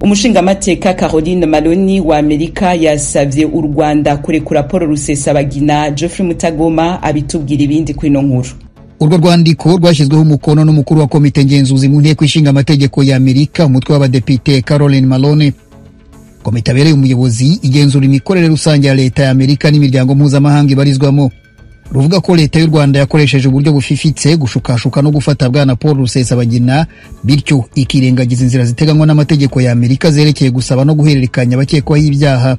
Umushingamateka Caroline Maloni wa Amerika yasavye u Rwanda kurekura Paul Rusesabagina. Geoffrey Mutagoma abitubwira ibindi kwino nkuru. Urwo rwandiko rwashyizweho umukono n'umukuru wa komite ngenzuzi mu nteko ishinga amategeko ya Amerika, umutwe w'abadepite Caroline Maloni. Komite abereye umuyobozi igenzura imikorere rusange ya leta ya Amerika n'imiryango mpuzamahanga ibarizwamo. Ruvuga ko leta y'u Rwanda yakoresheje uburyo bufifitse gushukashuka no gufata bwana Paul Rusesabagina, bityo ikirengagiza inzira ziteganywa n'amategeko ya Amerika zerekeye gusaba no guhererekanya abakekwaho ibyaha.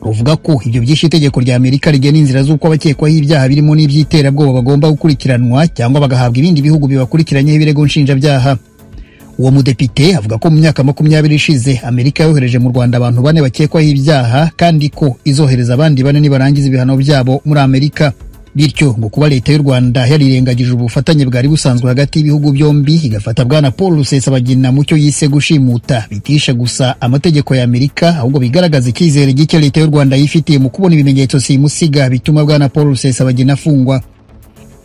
Ruvuga ko ibyo byinshi itegeko rya Amerika rigena inzira z'uko abakekwaho ibyaha birimo n'iby'iterabwoba bagomba gukurikiranwa cyangwa bagahabwa ibindi bihugu bibakurikiranyeho ibirego nshinjabyaha. Uwo mudepite avuga ko mu myaka 20 ishize Amerika yohereje mu Rwanda abantu 4 bakekwaho ibyaha, kandi ko izohereza abandi 4 nibarangiza ibihano byabo muri Amerika. Bityo ngo kuba leta y'u Rwanda yarirengagije ubufatanye bwari busanzwe hagati y'ibihugu byombi igafata bwana Paul Rusesabagina mu cyo yise gushimuta, bitisha gusa amategeko ya Amerika, ahubwo bigaragaza icyizere gike leta y'u Rwanda yifitiye mu kubona ibimenyetso simusiga bituma bwana Paul Rusesabagina afungwa.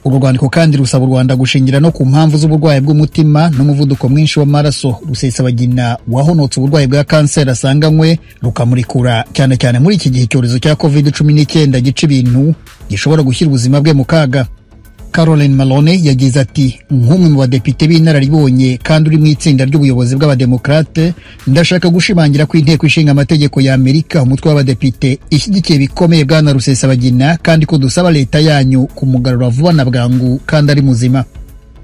Urwo rwandiko kandi rusaba u Rwanda gushingira no ku mpamvu z'uburwayi bw'umutima n'umuvuduko mwinshi w'amaraso Rusesabagina wahonotse uburwayi bwa kanseri asanganywe, rukamurikura cyane cyane muri iki gihe icyorezo cya COVID-19 gica ibintu gishobora gushyira ubuzima bwe mu kaga. Caroline Malone yagize ati, nk'umwe mu badepite b'inararibonye kandi uri mu itsinda ry'ubuyobozi bw'abademokrate, ndashaka gushimangira ko inteko ishinga amategeko ya Amerika, umutwe w'abadepite, ishyigikiye bikomeye bwana Rusesabagina kandi ko dusaba leta yanyu kumugarura vuba na bwangu kandi ari muzima.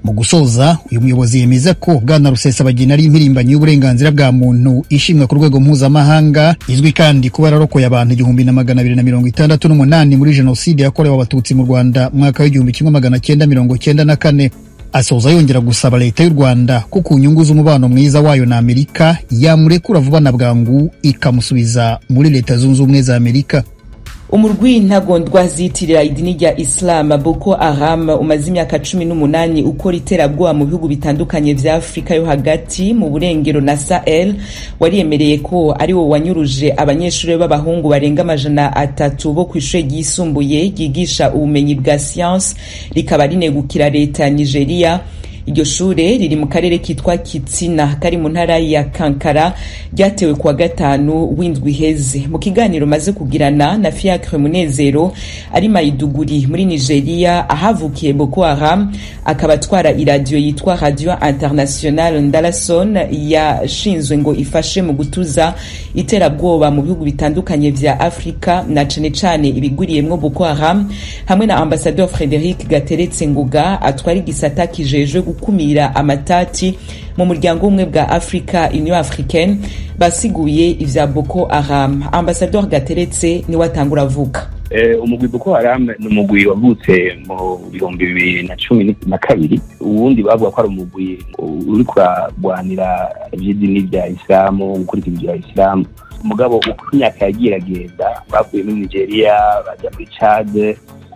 Mu gusoza, uyu muyobozi yemeza ko bwana Rusesabagina ari impirimbanyi y'uburenganzira bwa muntu ishimwe ku rwego mpuzamahanga, izwi kandi kuba yararokoye abantu 1268 muri jenoside yakorewe abatutsi mu Rwanda mu mwaka w'1994. Asoza yongera gusaba leta y'u Rwanda ko ku nyungu z'umubano mwiza wayo na Amerika yamurekura vuba na bwangu ikamusubiza muri Leta Zunze Ubumwe za Amerika. Umurwi ntagondwa zitirira idini rya Islam Boko Haram umaze imyaka 18 ukora iterabwoba mu bihugu bitandukanye vya Afrika yo hagati mu burengero na Sahel, wariyemereye ko ari wo wanyuruje abanyeshuri b'abahungu barenga 300 bo kw'ishure ryisumbuye ryigisha ubumenyi bwa science rikaba rinegukira leta ya Nigeria. Iryo shure riri mu karere kitwa Kitsina kari mu ntara ya Kankara, ryatewe kuwa 5 w'indwi heze. Mu kiganiro maze kugirana na Fiacre Munezero ari Maiduguri muri Nigeria ahavukiye Boko Haram, akaba atwara iradio yitwa Radio International Ndalason yashinzwe ngo ifashe mu gutuza iterabwoba mu bihugu bitandukanye vya Afrika na cane ibiguriyemwo Boko Haram, hamwe na Ambassadeur Frederic Gateretse Nguga atwara igisata kijejwe kumira amatati mu muryango umwe bwa Afrika, Union Africaine, basiguye ivya Boko Haram. Ambassadeur Gateretse ni watangura avuga. Umugwi Boko Haram ni umugwi wavutse mu 2012. Ubundi bavuga ko ari umugwi uri kuragwanira iby'idini rya Islam, gukurikira ibya Islam. Mugabo uko imyaka yagiragenda bavuye muri Nigeria baja muri Chad,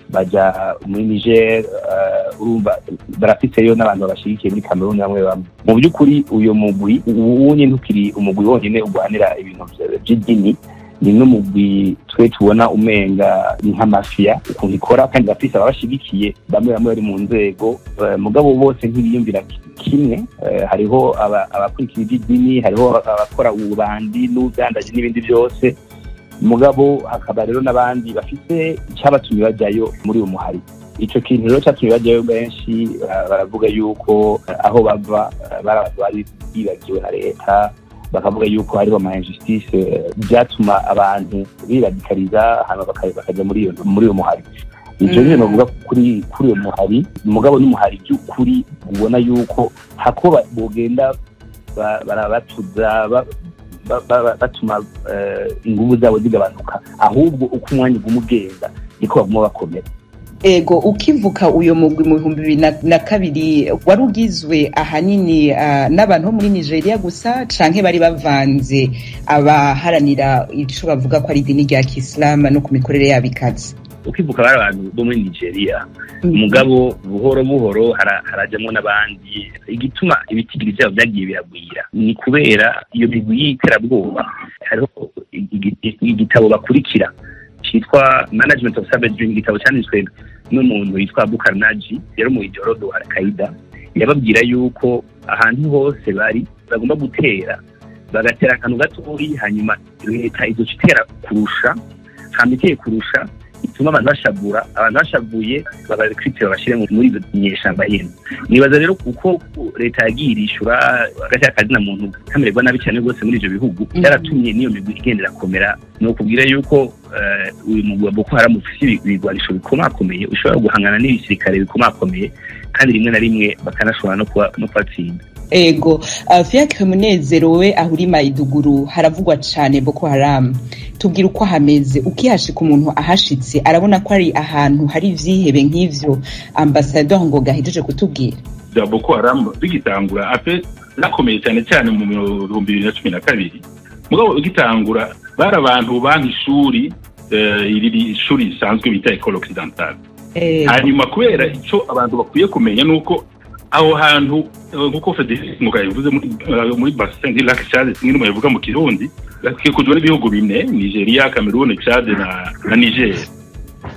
baja muri Niger, urumva barafiteyo n'abantu babashigikiye muri Cameroon bamwe bamwe. Mu by'ukuri uyo mugwi uwunye ntukiri umugwi wonyine ugwanira ibintu by'idini, ni n'umugwi twe tubona umenga nka mafia ukuntu ikora, kandi bafise abashigikiye bamwe bari mu nzego, mugabo bose ntibiyumvira kimwe. Hariho abakurikira iby'idini, hariho abakora ubandi n'ubwandaje n'ibindi byose, mugabo hakaba rero n'abandi bafise icyabatumye bajyayo muri uwo muhari. Ico kintu rero cyatumye bajyayo benshi baravuga yuko aho bava bari bibagiwe na leta, bakavuga yuko hariho ama injustice byatuma abantu biradikariza hano bakaja muri uwo muhari. Ivyo rero bavuga kuri uwo muhari, mugabo n'umuhari by'ukuri ubona yuko hako bogenda barabatuza batuma ingubu zabo zigabanuka, ahubwo uko umwanya ugumugenda niko baguma bakomera. Ego ukivuka uyo mugwi mu 2002 warugizwe ahanini n'abantu bo muri Nigeria gusa canke bari bavanze abaharanira ico bavuga ko ari idini rya Islam no ku mikorere y'abikazi? Ukivuka bari abantu bo muri Nigeria, mugabo buhoro harajamwo n'abandi. Igituma ibitigiri byabo byagiye biragwira ni kubera iyo migwi y'iterabwoba. Hariho igitabo bakurikira cyitwa Management of Savage, igitabo cyanditswe n'umuntu witwa Abu Karnaji, yari mu ijoro Al Qaeda. Yababwira yuko ahantu hose bari bagomba gutera bagatera akantu gatoyi hanyuma leta izoca itera kurusha hamiteye kurusha ituma abantu bashavuye babarekrite babashire muri izo nyeshamba yene. Nibaza rero uko leta yagiye irishura agati akazina muntu kamererwa nabi cyane rwose muri ivyo bihugu yaratumye niyo migwi igendera komera. No kubwira yuko uyu mugwi wa Boko Haram ufise ibigwanisho bikomakomeye ushobora guhangana n'ibisirikare bikomakomeye kandi rimwe na rimwe bakanashobora no kwatsinda. Ego, Fiacre Munezero we ahuri Maiduguri haravugwa cyane Boko Haram. Tubwira uko hameze, ukihashika umuntu ahashitse arabona ko ari ahantu hari ivyihebe nk'ivyo Ambassador Ngoga ahejeje kutubwira. Ya Boko Haram bigitangura ape nakomeye cyane mu 2012. Mugabo bigitangura bari abantu bankishuri iri shuri risanzwe bita École Occidentale. Hanyuma kubera ico abantu bakwiye kumenya nuko aho hantu nkuko Frederic Ngoga yavuze muri bassin de Lac Chad singi no yavuga mu Kirundi kikujwe n'ibihugu bine Nigeria, Cameroon, Chad na Niger.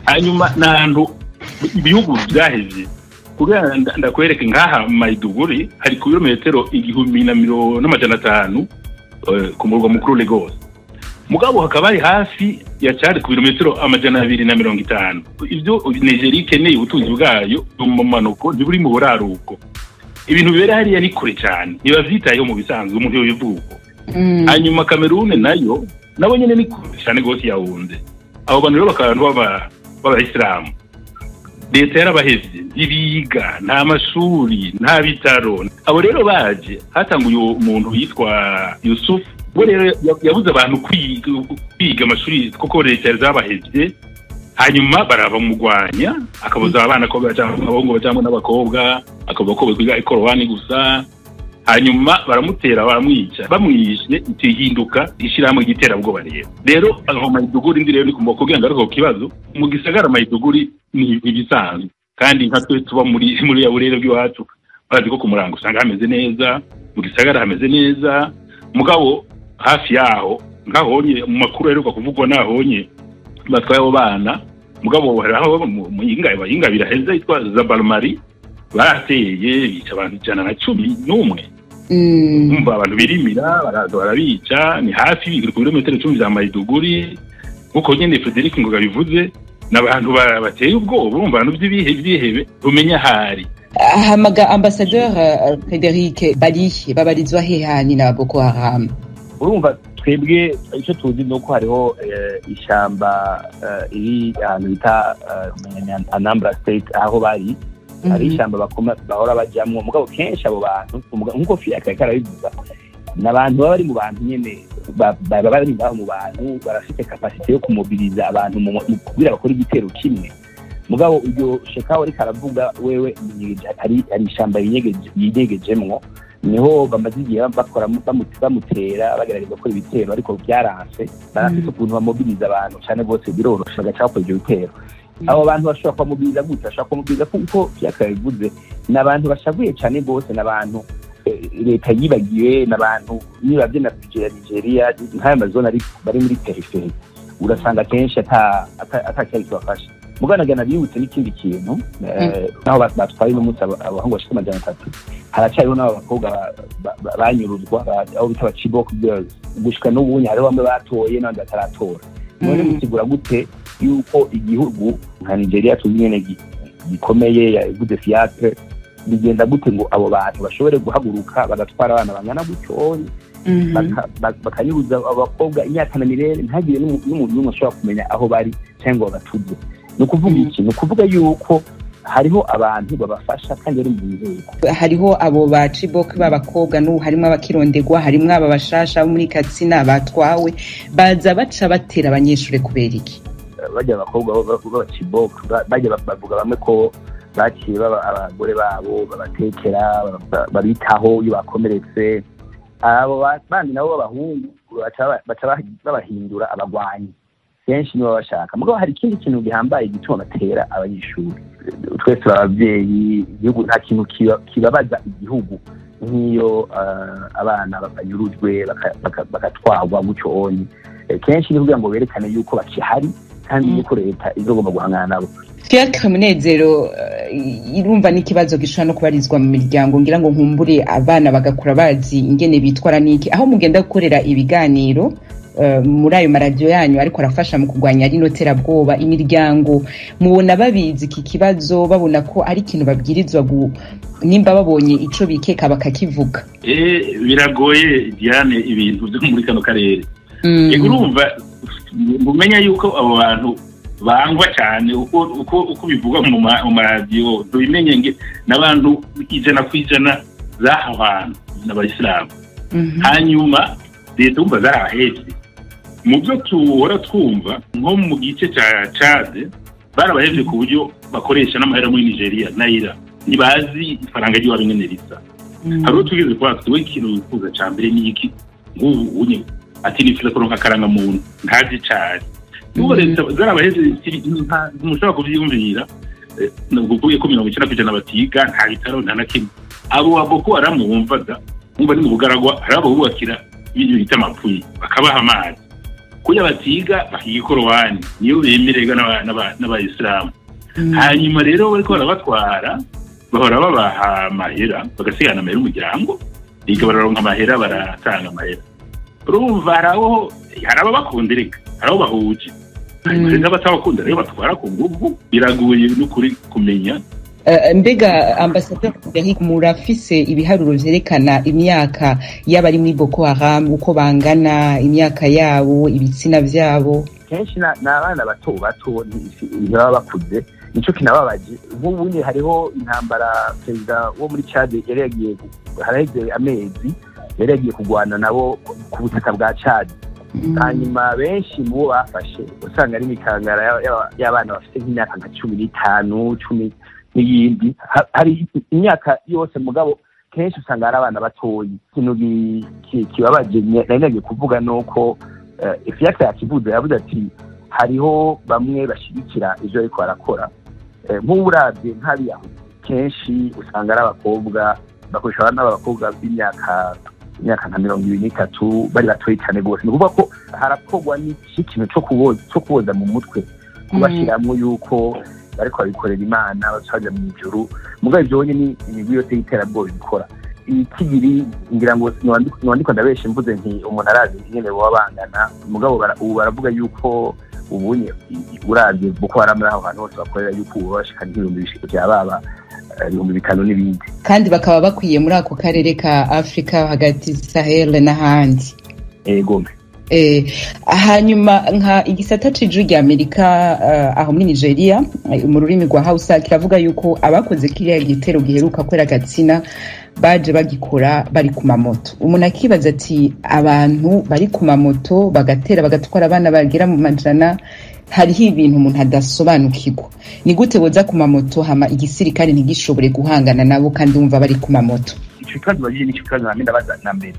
Hanyuma n'ahantu ibihugu byaheze kugira ndakwereke ngaha Maiduguri hari kilometero 1500 ku murwa mukuru Lagos. Mugabo hakaba ari hafi ya Chad ku kilometero 250. Ivyo Nigeria ikeneye ubutunzi bwayo mu manuko buri mu buraruko. Ibintu bibera hariya ni kure cyane nibavyitayeho mu bisanzwe umuntu yo bivuko. Hanyuma Cameroon nayo nabo nyene ni kure cyane gose yawunze. Abo bantu rero bakantu baba Islam. Leta yarabahevye ibiga nta mashuri nta bitaro. Abo rero baje hatanguye umuntu yitwa Yusuf we rero yabuze abantu kwiga amashuri kuko leta yazabahevye. Hanyuma baraba mugwanya akabuza abana ko abahungu bajamwe n'abakobwa akavuga ko biga ikorowani gusa. Hanyuma baramutera baramwica bamwishe itihinduka ishiramwe gitera bwo barero. Rero aho Maiduguri ndi rero nikumva kugira ngo ariko kibazo mu gisagara Maiduguri ni ibisanzwe kandi nka twe tuba muri ya burero bw'iwacu bazi ko kumurango usanga hameze neza mu gisagara hameze neza. Mugabo hafi yaho nkahonye mu makuru rero kuvugwa nahonye batwaye abo bana. Mugabo baraho mu yinga biraheza yitwa Zabalmari barateye bica abantu 111. Umva abantu birimira barabica ni hafi kilometero 10 za Maiduguri uko nyene Frederic Ngoga bivuze n'abantu bateye ubwoba umva abantu by'ibihebe rumenya hari. Hamaga Ambassadeur Frederic Bali babarizwa hehani na Boko Haram. Urumva twebwe icyo tuzi nuko hariho ishamba iri ahantu bita Anambra State aho bari hari ishamba bahora bajyamwo. Mugabo kenshi abo bantu nkuko Fiacre karabivuga n'abantu baba bari mu bantu nyene bari mu bantu barafite capacity yo kumobiliza abantu kugira bakora igitero kimwe. Mugabo ibyo Shekao rikaravuga wewe ari ishamba yigegejemwo niho bamaze igihe bakora bamutera bagerageza gukora ibitero ariko byaranse. Barafite ukuntu bamobiliza abantu cyane bose birorosha gacha ko ibyo bitero. Abo bantu bashobora kumobiliza gute bashobora kumobiliza kuko byakabivuze n'abantu bashavuye cyane bose n'abantu leta yibagiwe n'abantu nibavye na Nigeria nk'aya mazone ari bari muri peripherie urasanga kenshi atacyari kubafasha. Muganagana biyutse n'ikindi kintu naho batwaye n'umunsi abahungu bashika 300 haracyariho n'abakobwa banyuruzwa aho bita Chibok girls gushika n'ubunye hari bamwe batoye n'abandi bataratora. None musigura gute yuko igihugu nka Nigeria tunyene gikomeye yavuze Fiacre bigenda gute ngo abo bantu bashobore guhaguruka bagatwara abana bangana gutyo bakanyuza abakobwa imyaka na mirere ntagire n'umuntu n'umwe ashobora kumenya aho bari cyangwa batuze. No kuvuga iki no kuvuga yuko hariho abantu babafasha kandi ari mu nzego. Hariho abo ba Chibok b'abakobwa no harimo abakirondegwa harimo aba bashasha muri Katsina batwawe baza baca batera abanyeshure kubera iki. Bajya abakobwa baba Chibok bajya bavuga bamwe ko baciye abagore babo babatekera babitaho iyo bakomeretse. Abo bandi nabo b'abahungu baca babahindura abagwanyi kenshi nibo bashaka. Mugabo hari ikindi kintu gihambaye gituma batera abanyeshuri. Twese abavyeyi igihugu nta kintu kibabaza igihugu nk'iyo abana banyurujwe bakatwagwa gutyo onye. Kenshi ni kugira ngo berekane yuko bakihari kandi niko leta izogomba guhangana nabo. Fiacre Munezero, irumva n'ikibazo gishobora no kubarizwa mu miryango, ngira ngo nkumbure abana bagakura bazi ingene bitwara niki, aho mugenda gukorera ibiganiro muri ayo maradiyo yanyu ariko arafasha mu kurwanya rino terabwoba, imiryango mubona babizi iki kibazo, babona ko ari ikintu babwirizwa nimba babonye ico bikeka bakakivuga? Biragoye Diane ibintu byo muri kano karere. Urumva mumenya yuko abo bantu bangwa cyane uko bivugwa mu maradiyo, tubimenye nge n'abantu 100% zaho hantu n'abayisilamu. Hanyuma leta umva zaraheze mu byo tuhora twumva nko mu gice cya Chad, barabaheze ku buryo bakoresha n'amahera muri Nigeria naira ntibazi ifaranga ry'iwabo ingene risa. Hari utugeze kwa twe ikintu bifuza cya mbere ni iki, ngubu unye ati nifuza kuronka karanga muntu ntazi cyane. Nuko leta zarabaheze ntushobora kuvyiyumvira, nagukuye ko 90% batiga nta bitaro nta nakimwe. Abo Boko Haram bumvaga umva ni mu bugaragwa, harabo bubakira ibintu bita amapfuyi bakabaha amazi kuya batiga bakikorowani niyo bemerega n'abayisilamu. Hanyuma rero bariko barabatwara bahora babaha amahera bagasigana amahera umuryango, biga bararonka amahera baratanga amahera. Urumva harabo bakundirika, harabo bahuje, hanyuma batabakunda rero batwara ku nguvu. Biragoye n'ukuri kumenya. Mbega Ambassadeur Frederic, murafise ibiharuro vyerekana imyaka y'abari muri Boko Haram uko bangana, imyaka yabo, ibitsina vyabo? Kenshi n'abana bato ntibaba bakuze, nico kinababaje. Nk'ubu hariho intambara, perezida wo muri Chad yari yagiye haraheze amezi yari yagiye kugwana nabo ku butaka bwa Chad. Hanyuma benshi mu bo bafashe usanga ari imikangara y'abana bafite nk'imyaka nka 15, 10 n'iyindi. Hari imyaka yose mugabo kenshi usanga ari abana batoyi. Ikintu kibabaje nari nagiye kuvuga nuko Fiacre yakivuze, yavuze ati hariho bamwe bashigikira ivyo ariko barakora. Nk'uburavye nk'abiyahudi kenshi usanga ari abakobwa, bakoresha abana b'abakobwa b'imyaka nka 23 bari batoyi cyane gose. Ni ukuvuga ko harakorwa n'ikintu cyo kuboza mu mutwe, kubashiramwo yuko bariko babikorera Imana bacaja mu ijuru. Mugabo ivyo ni imigwi yose y'iterabwoba bikora. Ikigiri ngira ngo nwandiko ndabeshe mvuze nti umuntu arazi nyene bo bangana. Mugabo ubu baravuga yuko ubunye uravye Boko Haram aho hantu hose bakorera yuko bashika n'ibihumbi bishika bya baba 500 n'ibindi, kandi bakaba bakwiye muri ako karere ka Afrika hagati, Sahel n'ahandi. Gome. Hanyuma nka igisata c'ijwi rya Amerika aho muri Nigeria mu rurimi rwa Hausa kiravuga yuko abakoze kiriya gitero giheruka kwera Gatsina baje bagikora bari ku mamoto. Umuntu akibaza ati abantu bari ku mamoto bagatera bagatwara abana bagera mu majana, hariho ibintu umuntu adasobanukirwa. Ni gute boza ku mamoto hama igisirikare ntigishobore guhangana nabo kandi umva bari ku mamoto? Ico kazi bagiye n'icyo kazi namenye baza na mbere.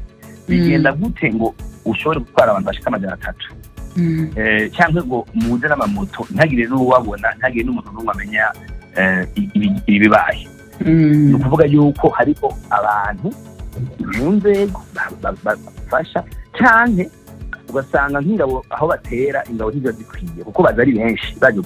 Bigenda gute ngo ushobore gutwara abantu bashika 300 cyangwa ngo muze n'amamoto ntagire n'uwabona, ntagire n'umuntu n'umwe amenya ibibaye? Ni ukuvuga yuko hariho abantu mu nzego bafasha cyane, ugasanga nk'ingabo aho batera ingabo ntizikwiye kuko baza ari benshi baje